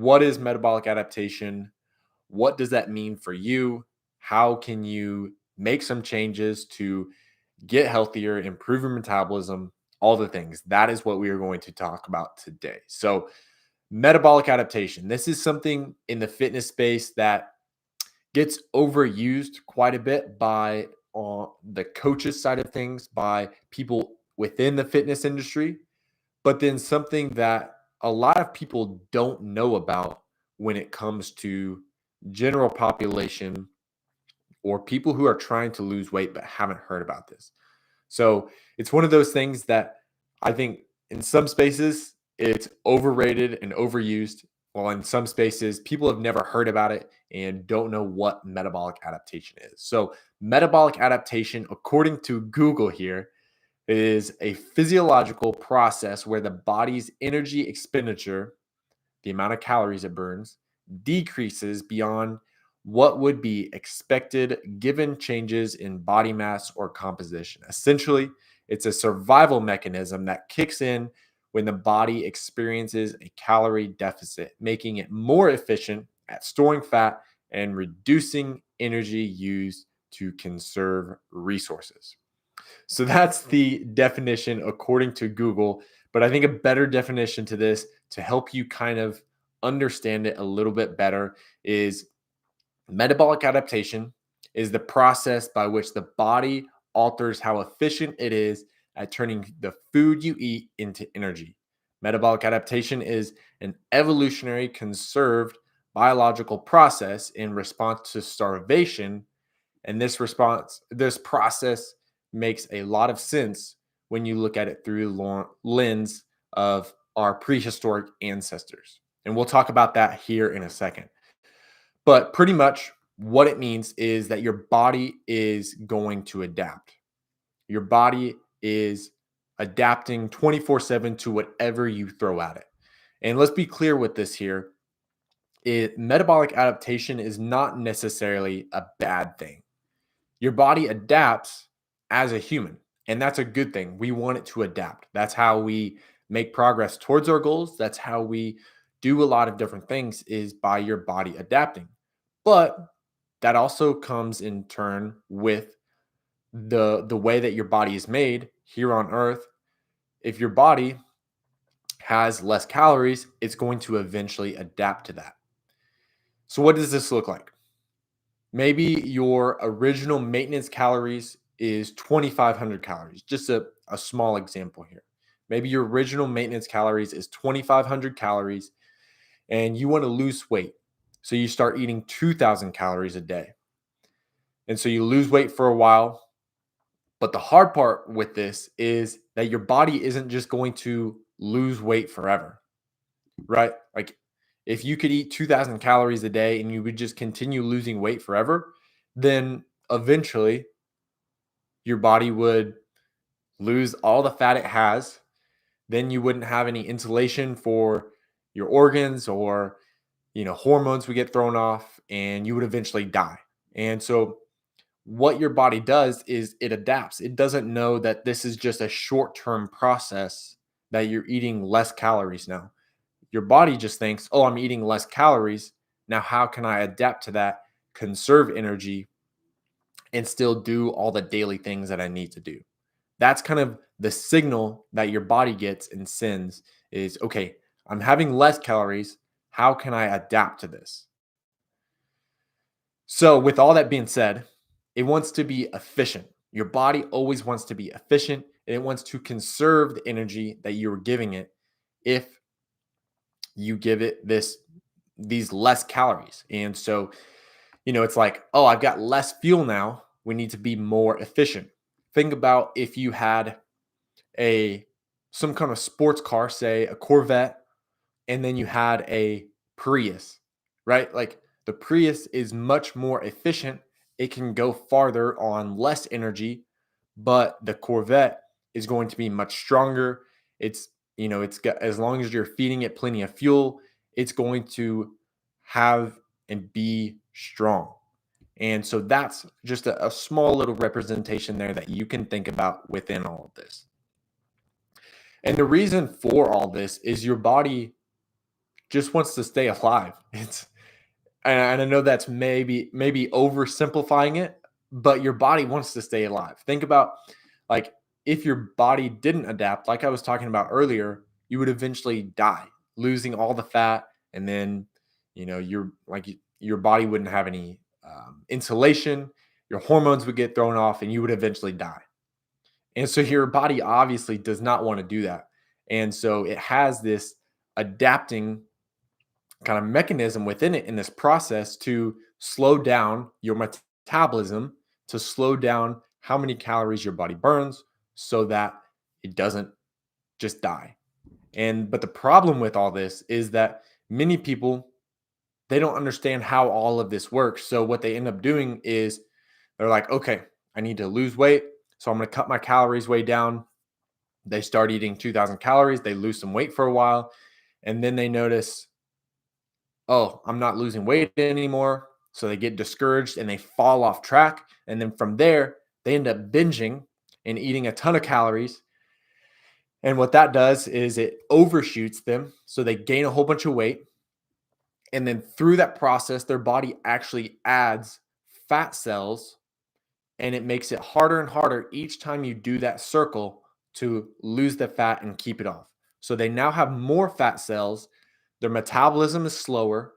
What is metabolic adaptation? What does that mean for you? How can you make some changes to get healthier, improve your metabolism, all the things? That is what we are going to talk about today. So, metabolic adaptation. This is something in the fitness space that gets overused quite a bit by the coaches side of things, by people within the fitness industry, but then something that a lot of people don't know about when it comes to general population or people who are trying to lose weight but haven't heard about this. So it's one of those things that I think in some spaces it's overrated and overused, while in some spaces people have never heard about it and don't know what metabolic adaptation is. So, metabolic adaptation, according to Google here, is a physiological process where the body's energy expenditure, the amount of calories it burns, decreases beyond what would be expected given changes in body mass or composition. Essentially, it's a survival mechanism that kicks in when the body experiences a calorie deficit, making it more efficient at storing fat and reducing energy used to conserve resources. So that's the definition according to Google. But I think a better definition to this to help you kind of understand it a little bit better is metabolic adaptation is the process by which the body alters how efficient it is at turning the food you eat into energy. Metabolic adaptation is an evolutionary conserved biological process in response to starvation, and this process makes a lot of sense when you look at it through the lens of our prehistoric ancestors. And we'll talk about that here in a second. But pretty much what it means is that your body is going to adapt. Your body is adapting 24/7 to whatever you throw at it. And let's be clear with this here. Metabolic adaptation is not necessarily a bad thing. Your body adapts as a human, and that's a good thing. We want it to adapt. That's how we make progress towards our goals. That's how we do a lot of different things, is by your body adapting. But that also comes in turn with the way that your body is made here on earth. If your body has less calories, it's going to eventually adapt to that. So what does this look like? Maybe your original maintenance calories is 2,500 calories. Just a small example here. Maybe your original maintenance calories is 2,500 calories and you want to lose weight. So you start eating 2,000 calories a day. And so you lose weight for a while. But the hard part with this is that your body isn't just going to lose weight forever, right? Like if you could eat 2,000 calories a day and you would just continue losing weight forever, then eventually your body would lose all the fat it has. Then you wouldn't have any insulation for your organs, or hormones would get thrown off, and you would eventually die. And so what your body does is it adapts. It doesn't know that this is just a short-term process, that you're eating less calories now. Your body just thinks, oh, I'm eating less calories. Now, how can I adapt to that, conserve energy, and still do all the daily things that I need to do? That's kind of the signal that your body gets and sends is, okay, I'm having less calories. How can I adapt to this? So, with all that being said, it wants to be efficient. Your body always wants to be efficient, and it wants to conserve the energy that you're giving it if you give it these less calories. And so, it's like, oh, I've got less fuel now. We need to be more efficient. Think about if you had some kind of sports car, say a Corvette, and then you had a Prius, right? Like the Prius is much more efficient. It can go farther on less energy, but the Corvette is going to be much stronger. It's got, as long as you're feeding it plenty of fuel, it's going to have and be strong. And so that's just a small little representation there that you can think about within all of this. And the reason for all this is your body just wants to stay alive. And I know that's maybe oversimplifying it, but your body wants to stay alive. Think about, like, if your body didn't adapt, like I was talking about earlier, you would eventually die, losing all the fat, and then your body wouldn't have any insulation. Your hormones would get thrown off, and you would eventually die. And so your body obviously does not want to do that, and so it has this adapting kind of mechanism within it in this process to slow down your metabolism, to slow down how many calories your body burns so that it doesn't just die. But the problem with all this is that many people, they don't understand how all of this works. So what they end up doing is they're like, okay, I need to lose weight, so I'm going to cut my calories way down. They start eating 2000 calories, they lose some weight for a while, and then they notice, oh, I'm not losing weight anymore. So they get discouraged and they fall off track. And then from there, they end up binging and eating a ton of calories. And what that does is it overshoots them. So they gain a whole bunch of weight. And then through that process, their body actually adds fat cells, and it makes it harder and harder each time you do that circle to lose the fat and keep it off. So they now have more fat cells. Their metabolism is slower,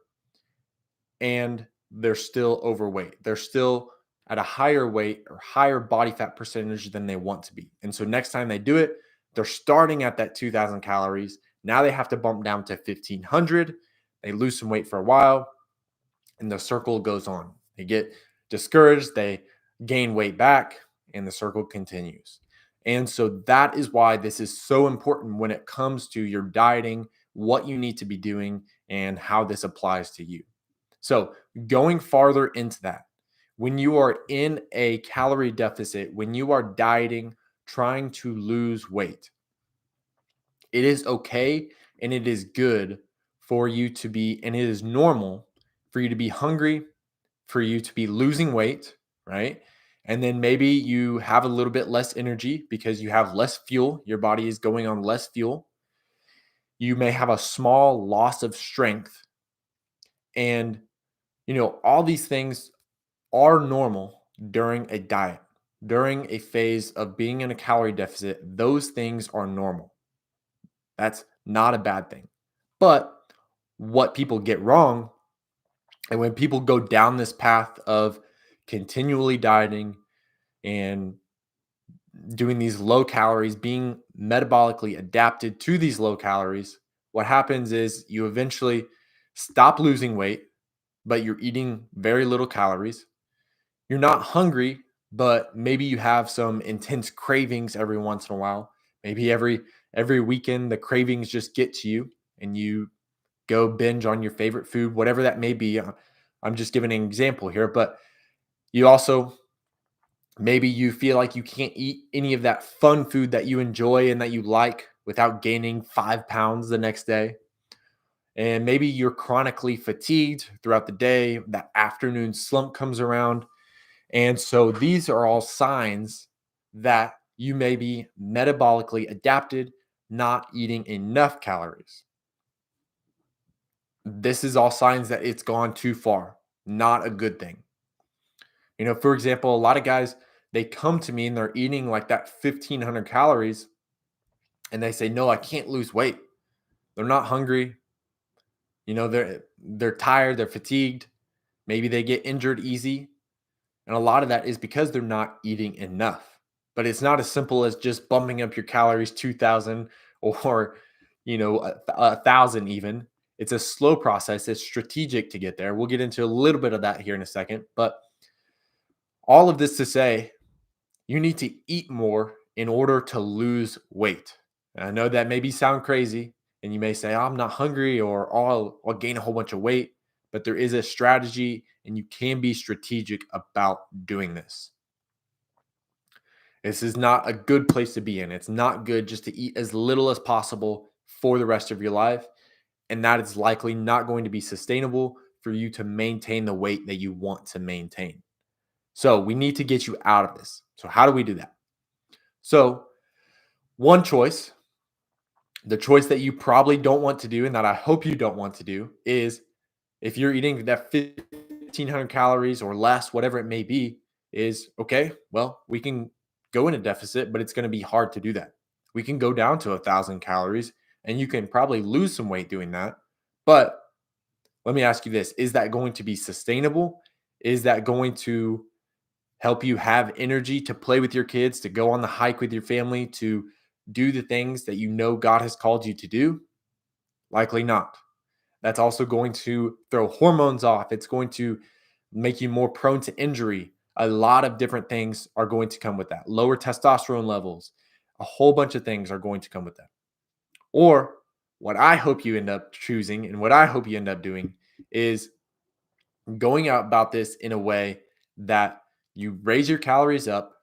and they're still overweight. They're still at a higher weight or higher body fat percentage than they want to be. And so next time they do it, they're starting at that 2000 calories. Now they have to bump down to 1500. They lose some weight for a while, and the circle goes on. They get discouraged, they gain weight back, and the circle continues. And so that is why this is so important when it comes to your dieting, what you need to be doing, and how this applies to you. So, going farther into that, when you are in a calorie deficit, when you are dieting, trying to lose weight, it is okay and it is good for you to be, and it is normal for you to be hungry, for you to be losing weight, right? And then maybe you have a little bit less energy because you have less fuel. Your body is going on less fuel. You may have a small loss of strength. And, all these things are normal during a diet, during a phase of being in a calorie deficit. Those things are normal. That's not a bad thing. But what people get wrong, and when people go down this path of continually dieting and doing these low calories, being metabolically adapted to these low calories, what happens is you eventually stop losing weight, but you're eating very little calories. You're not hungry, but maybe you have some intense cravings every once in a while. Maybe every weekend the cravings just get to you and you go binge on your favorite food, whatever that may be. I'm just giving an example here, but you also, maybe you feel like you can't eat any of that fun food that you enjoy and that you like without gaining 5 pounds the next day. And maybe you're chronically fatigued throughout the day. That afternoon slump comes around. And so these are all signs that you may be metabolically adapted, not eating enough calories. This is all signs that it's gone too far, not a good thing. For example, a lot of guys, they come to me and they're eating like that 1500 calories and they say, "No, I can't lose weight." They're not hungry. They're tired, they're fatigued. Maybe they get injured easy. And a lot of that is because they're not eating enough. But it's not as simple as just bumping up your calories 2000 or, a thousand even. It's a slow process. It's strategic to get there. We'll get into a little bit of that here in a second. But all of this to say, you need to eat more in order to lose weight. And I know that maybe sound crazy, and you may say, "Oh, I'm not hungry," or, "Oh, I'll gain a whole bunch of weight." But there is a strategy, and you can be strategic about doing this. This is not a good place to be in. It's not good just to eat as little as possible for the rest of your life. And that is likely not going to be sustainable for you to maintain the weight that you want to maintain. So we need to get you out of this. So how do we do that? So one choice The choice that you probably don't want to do and that I hope you don't want to do is if you're eating that 1,500 calories or less, whatever it may be, is okay, well, we can go in a deficit, but it's going to be hard to do that. We can go down to 1,000 calories and you can probably lose some weight doing that. But let me ask you this, is that going to be sustainable? Is that going to help you have energy to play with your kids, to go on the hike with your family, to do the things that you know God has called you to do? Likely not. That's also going to throw hormones off. It's going to make you more prone to injury. A lot of different things are going to come with that. Lower testosterone levels, a whole bunch of things are going to come with that. Or what I hope you end up choosing and what I hope you end up doing is going out about this in a way that you raise your calories up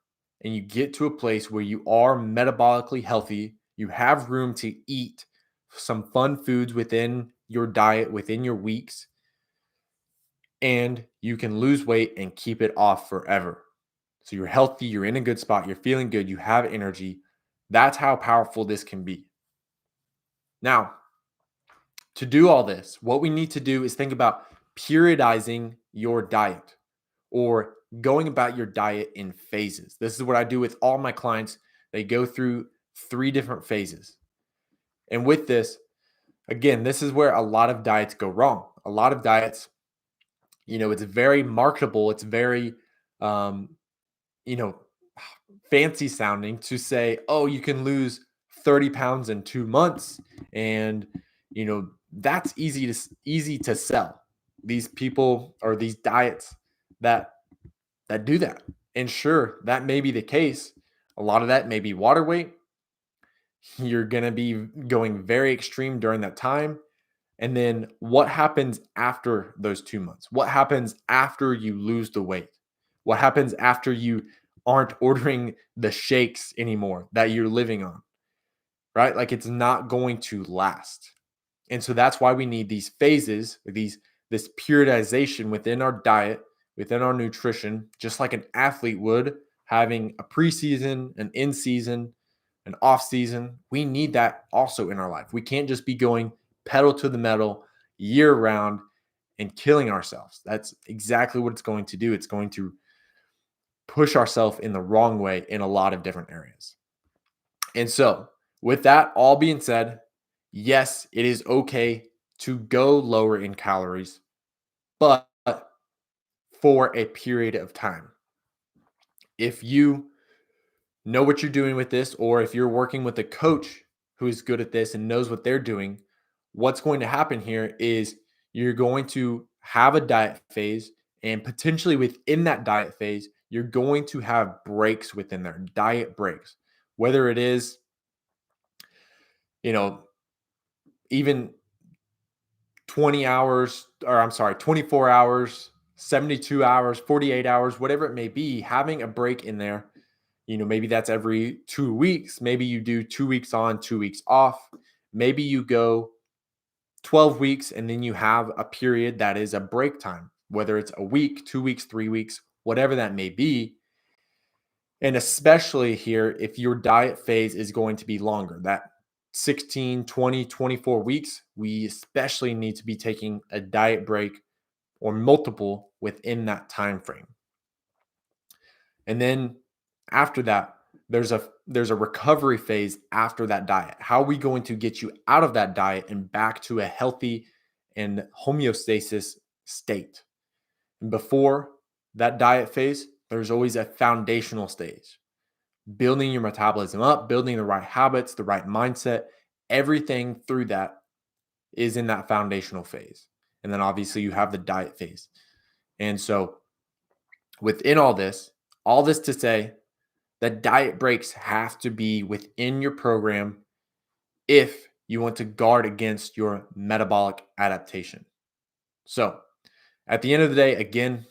and you get to a place where you are metabolically healthy. You have room to eat some fun foods within your diet, within your weeks, and you can lose weight and keep it off forever. So you're healthy, you're in a good spot, you're feeling good, you have energy. That's how powerful this can be. Now, to do all this, what we need to do is think about periodizing your diet or going about your diet in phases. This is what I do with all my clients. They go through 3 different phases. And with this, again, this is where a lot of diets go wrong. A lot of diets, it's very marketable. It's very, um, you know, fancy sounding to say, oh, you can lose 30 pounds in 2 months. And, that's easy to sell. These people or these diets that do that. And sure, that may be the case. A lot of that may be water weight. You're going to be going very extreme during that time. And then what happens after those 2 months? What happens after you lose the weight? What happens after you aren't ordering the shakes anymore that you're living on, right? Like it's not going to last. And so that's why we need these phases, this periodization within our diet, within our nutrition, just like an athlete would, having a preseason, an in season, an off season. We need that also in our life. We can't just be going pedal to the metal year round and killing ourselves. That's exactly what it's going to do. It's going to push ourselves in the wrong way in a lot of different areas. And so, with that all being said, yes, it is okay to go lower in calories, but for a period of time. If you know what you're doing with this, or if you're working with a coach who is good at this and knows what they're doing, what's going to happen here is you're going to have a diet phase, and potentially within that diet phase, you're going to have breaks within there, diet breaks, whether it is, you know, even 20 hours, or I'm sorry, 24 hours, 72 hours, 48 hours, whatever it may be, having a break in there. Maybe that's every 2 weeks. Maybe you do 2 weeks on, 2 weeks off. Maybe you go 12 weeks and then you have a period that is a break time, whether it's a week, 2 weeks, 3 weeks, whatever that may be. And especially here, if your diet phase is going to be longer, that 16, 20, 24 weeks, we especially need to be taking a diet break or multiple within that time frame. And then after that, there's a recovery phase after that diet. How are we going to get you out of that diet and back to a healthy and homeostasis state? And before that diet phase, there's always a foundational stage. Building your metabolism up, building the right habits, the right mindset, everything through that is in that foundational phase. And then obviously you have the diet phase. And so within all this to say that diet breaks have to be within your program if you want to guard against your metabolic adaptation. So at the end of the day, again,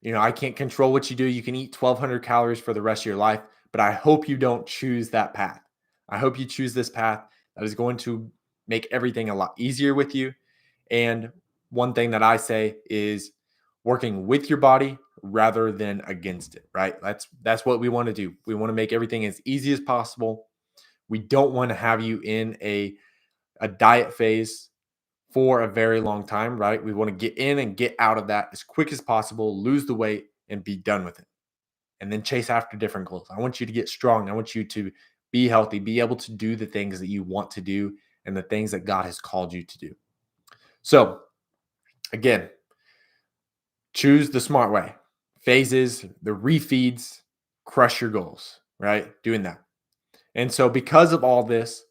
I can't control what you do. You can eat 1,200 calories for the rest of your life, but I hope you don't choose that path. I hope you choose this path that is going to make everything a lot easier with you. And one thing that I say is working with your body rather than against it, right? That's what we want to do. We want to make everything as easy as possible. We don't want to have you in a diet phase for a very long time, right? We want to get in and get out of that as quick as possible, lose the weight, and be done with it. And then chase after different goals. I want you to get strong. I want you to be healthy, be able to do the things that you want to do and the things that God has called you to do. So, again, choose the smart way. Phases, the refeeds, crush your goals, right? Doing that. And so, because of all this,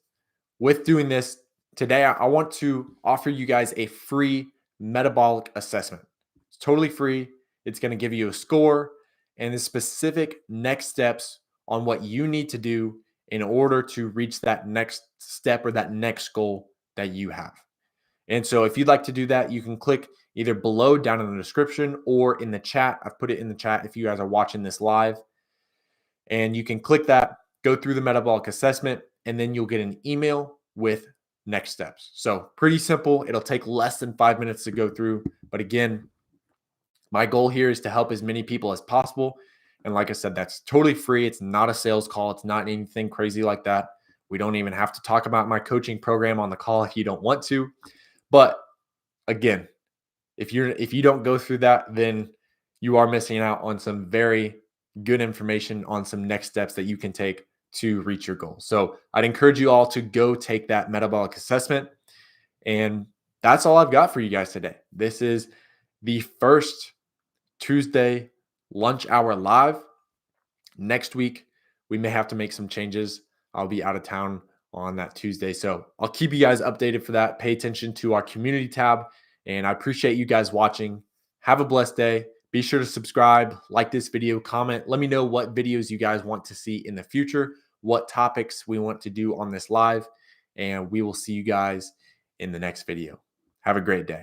with doing this today, I want to offer you guys a free metabolic assessment. It's totally free. It's going to give you a score and the specific next steps on what you need to do in order to reach that next step or that next goal that you have. And so if you'd like to do that, you can click either below down in the description or in the chat. I've put it in the chat if you guys are watching this live. And you can click that, go through the metabolic assessment, and then you'll get an email with next steps. So pretty simple. It'll take less than 5 minutes to go through. But again, my goal here is to help as many people as possible. And like I said, that's totally free. It's not a sales call. It's not anything crazy like that. We don't even have to talk about my coaching program on the call if you don't want to. But again, if you don't go through that, then you are missing out on some very good information on some next steps that you can take to reach your goal. So I'd encourage you all to go take that metabolic assessment. And that's all I've got for you guys today. This is the first Tuesday lunch hour live. Next week, we may have to make some changes. I'll be out of town on that Tuesday. So I'll keep you guys updated for that. Pay attention to our community tab. And I appreciate you guys watching. Have a blessed day. Be sure to subscribe, like this video, comment. Let me know what videos you guys want to see in the future, what topics we want to do on this live. And we will see you guys in the next video. Have a great day.